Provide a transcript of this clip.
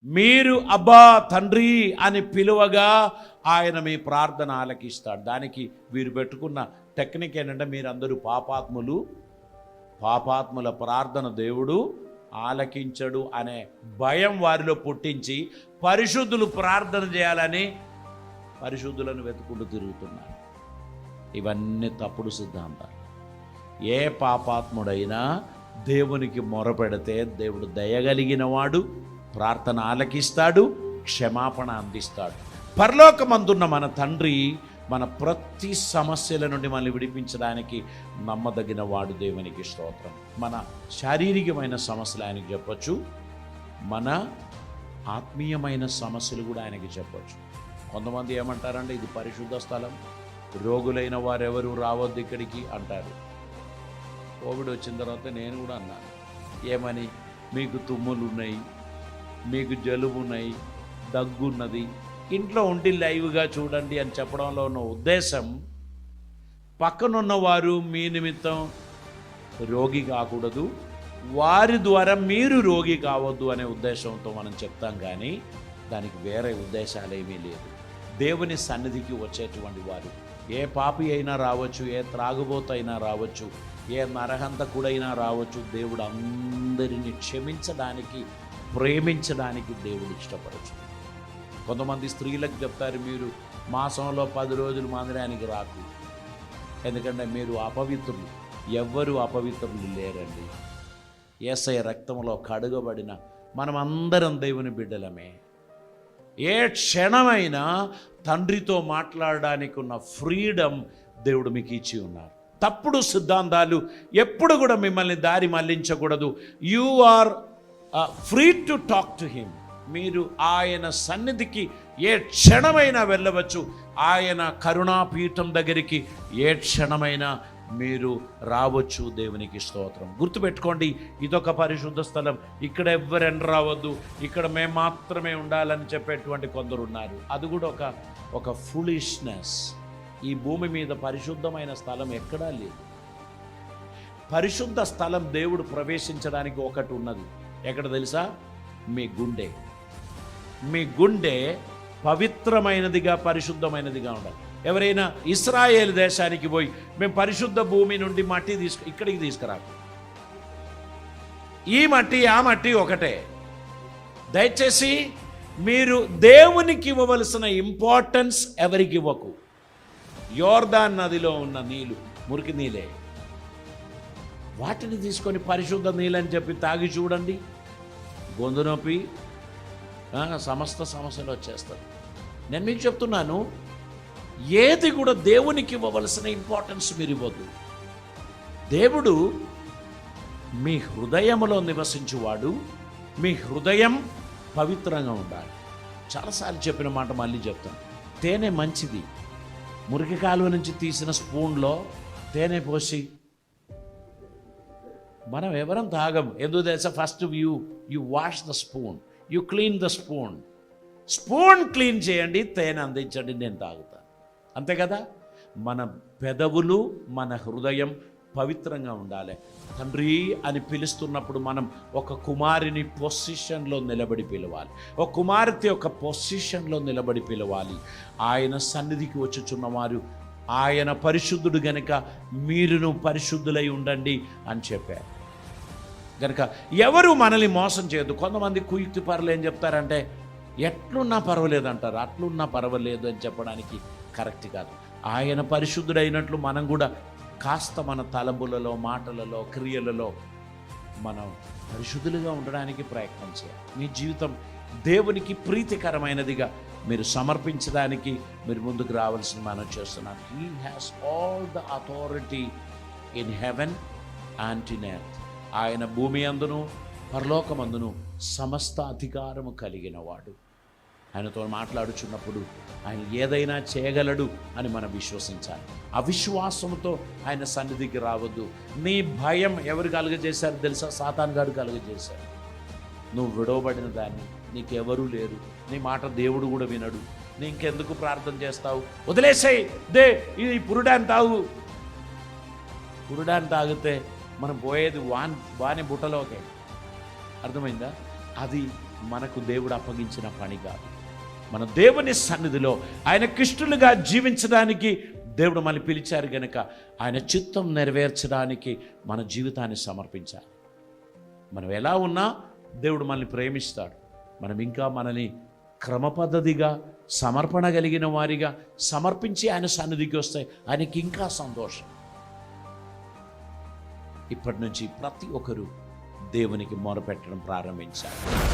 మీరు అబ్బా తండ్రి అని పిలువగా ఆయన మీ ప్రార్థన ఆలకిస్తాడు. దానికి వీరు పెట్టుకున్న టెక్నిక్ ఏంటంటే, మీరందరూ పాపాత్ముల ప్రార్థన దేవుడు ఆలకించడు అనే భయం వారిలో పుట్టించి పరిశుద్ధులు ప్రార్థన చేయాలని పరిశుద్ధులను వెతుకుంటూ తిరుగుతున్నారు. ఇవన్నీ తప్పుడు సిద్ధాంతాలు. ఏ పాపాత్ముడైనా దేవునికి మొరపెడితే దేవుడు దయగలిగిన వాడు, ప్రార్థన ఆలకిస్తాడు, క్షమాపణ అందిస్తాడు. పరలోకమందున్న మన తండ్రి మన ప్రతి సమస్యల నుండి మనల్ని విడిపించడానికి నమ్మదగిన వాడు. దేవునికి స్తోత్రం. మన శారీరకమైన సమస్యలు ఆయనకి చెప్పొచ్చు, మన ఆత్మీయమైన సమస్యలు కూడా ఆయనకి చెప్పొచ్చు. కొంతమంది ఏమంటారంటే, ఇది పరిశుద్ధ స్థలం, రోగులైన వారెవరు రావద్దు ఇక్కడికి అంటారు. కోవిడ్ వచ్చిన తర్వాత నేను కూడా అన్నాను, ఏమని, మీకు తుమ్ములు ఉన్నాయి, మీకు జలుబు ఉన్నాయి, దగ్గున్నది, ఇంట్లో ఉండి లైవ్గా చూడండి అని చెప్పడంలో ఉన్న ఉద్దేశం, పక్కనున్న వారు మీ నిమిత్తం రోగి కాకూడదు, వారి ద్వారా మీరు రోగి కావద్దు అనే ఉద్దేశంతో మనం చెప్తాం. కానీ దానికి వేరే ఉద్దేశాలేమీ లేదు. దేవుని సన్నిధికి వచ్చేటువంటి వారు ఏ పాపి అయినా రావచ్చు, ఏ త్రాగుబోతు అయినా రావచ్చు, ఏ నరహంతకుడైనా రావచ్చు, దేవుడు అందరినీ క్షమించడానికి, ప్రేమించడానికి దేవుడు ఇష్టపడచ్చు. కొంతమంది స్త్రీలకు చెప్తారు, మీరు మాసంలో 10 రోజులు మందిరానికి రాకు, ఎందుకంటే మీరు అపవిత్రులు. ఎవ్వరూ అపవిత్రులు లేరండి. యేసయ్య రక్తంలో కడుగబడిన మనమందరం దేవుని బిడ్డలమే. ఏ క్షణమైనా తండ్రితో మాట్లాడడానికి ఉన్న ఫ్రీడమ్ దేవుడు మీకు ఇచ్చి ఉన్నారు. తప్పుడు సిద్ధాంతాలు ఎప్పుడు కూడా మిమ్మల్ని దారి మళ్లించకూడదు. You are free to talk to him. మీరు ఆయన సన్నిధికి ఏ క్షణమైనా వెళ్ళవచ్చు. ఆయన కరుణాపీఠం దగ్గరికి ఏ క్షణమైనా మీరు రావచ్చు. దేవునికి స్తోత్రం. గుర్తుపెట్టుకోండి, ఇదొక పరిశుద్ధ స్థలం, ఇక్కడ ఎవ్వరెన్ రావద్దు, ఇక్కడ మేము మాత్రమే ఉండాలని చెప్పేటువంటి కొందరు ఉన్నారు. అది కూడా ఒక ఫులిష్నెస్. ఈ భూమి మీద పరిశుద్ధమైన స్థలం ఎక్కడా లేదు. పరిశుద్ధ స్థలం దేవుడు ప్రవేశించడానికి ఒకటి ఉన్నది. ఎక్కడ తెలుసా? మీ గుండె. మీ గుండె పవిత్రమైనదిగా, పరిశుద్ధమైనదిగా ఉండాలి. ఎవరైనా ఇశ్రాయేలు దేశానికి పోయి మేము పరిశుద్ధ భూమి నుండి మట్టి ఇక్కడికి తీసుకురాకు, ఈ మట్టి ఆ మట్టి ఒకటే. దయచేసి మీరు దేవునికి ఇవ్వవలసిన ఇంపార్టెన్స్ ఎవరికి ఇవ్వకు. యోర్దాన్ నదిలో ఉన్న నీళ్లు మురికి నీళ్ళే, వాటిని తీసుకొని పరిశుద్ధ నీళ్ళని చెప్పి తాగి చూడండి, గొంతు నొప్పి, సమస్త సమస్యలు వచ్చేస్తారు. నేను మీకు చెప్తున్నాను, ఏది కూడా దేవునికి ఇవ్వవలసిన ఇంపార్టెన్స్ మీరు ఇవ్వద్దు. దేవుడు మీ హృదయంలో నివసించువాడు. మీ హృదయం పవిత్రంగా ఉండాలి. చాలాసార్లు చెప్పిన మాట మళ్ళీ చెప్తాను. తేనె మంచిది. మురికి కాలువ నుంచి తీసిన స్పూన్లో తేనె పోసి మనం ఎవరం తాగం. ఎందుకు తెలుసా? First you wash the spoon, you clean the spoon. Spoon clean చేయండి, తేనె అందించండి, నేను తాగుతాను. అంతే కదా? మన పెదవులు, మన హృదయం పవిత్రంగా ఉండాలి. తండ్రి అని పిలుస్తున్నప్పుడు మనం ఒక కుమారుని పొజిషన్లో నిలబడి పిలవాలి, ఒక కుమార్తె ఒక పొజిషన్లో నిలబడి పిలవాలి. ఆయన సన్నిధికి వచ్చుచున్నవారు ఆయన పరిశుద్ధుడు గనుక మీరును పరిశుద్ధులై ఉండండి అని చెప్పారు. కనుక ఎవరు మనల్ని మోసం చేయొద్దు. కొంతమంది కుయుక్తి పరులు ఏం చెప్తారంటే, ఎట్లున్నా పర్వాలేదు అంటారు. అట్లున్నా పర్వాలేదు అని చెప్పడానికి కరెక్ట్ కాదు. ఆయన పరిశుద్ధుడైనట్లు మనం కూడా కాస్త మన తలంపులలో, మాటలలో, క్రియలలో మనం పరిశుద్ధులుగా ఉండడానికి ప్రయత్నం చేయాలి. మీ జీవితం దేవునికి ప్రీతికరమైనదిగా మీరు సమర్పించడానికి మీరు ముందుకు రావాల్సిన మనం చేస్తున్నాను. He has all the authority in heaven and in earth. ఆయన భూమి అందును పరలోకమందును సమస్త అధికారము కలిగిన వాడు. ఆయనతో మాట్లాడుచున్నప్పుడు ఆయన ఏదైనా చేయగలడు అని మనం విశ్వసించాలి. అవిశ్వాసంతో ఆయన సన్నిధికి రావద్దు. నీ భయం ఎవరు కలుగజేశారు తెలుసా? సాతాను గారు కలుగజేశారు. నువ్వు విడవబడిన దాన్ని, నీకెవరూ లేరు, నీ మాట దేవుడు కూడా వినడు, నీ ఇంకెందుకు ప్రార్థన చేస్తావు, వదిలేసాయి, ఇది పురుడాన్ని తాగు. పురుడాన్ని తాగితే మనం పోయేది వాని బుట్టలోకే. అర్థమైందా? అది మనకు దేవుడు అప్పగించిన పని కాదు. మన దేవుని సన్నిధిలో ఆయన కిష్టులుగా జీవించడానికి దేవుడు మనల్ని పిలిచారు గనుక ఆయన చిత్తం నెరవేర్చడానికి మన జీవితాన్ని సమర్పించాలి. మనం ఎలా ఉన్నా దేవుడు మనల్ని ప్రేమిస్తాడు. మనం ఇంకా మనల్ని క్రమపద్ధతిగా సమర్పణ కలిగిన వారిగా సమర్పించి ఆయన సన్నిధికి వస్తాయి. ఆయనకి ఇంకా సంతోషం. ఇప్పటి నుంచి ప్రతి ఒక్కరూ దేవునికి మొరపెట్టడం ప్రారంభించాలి.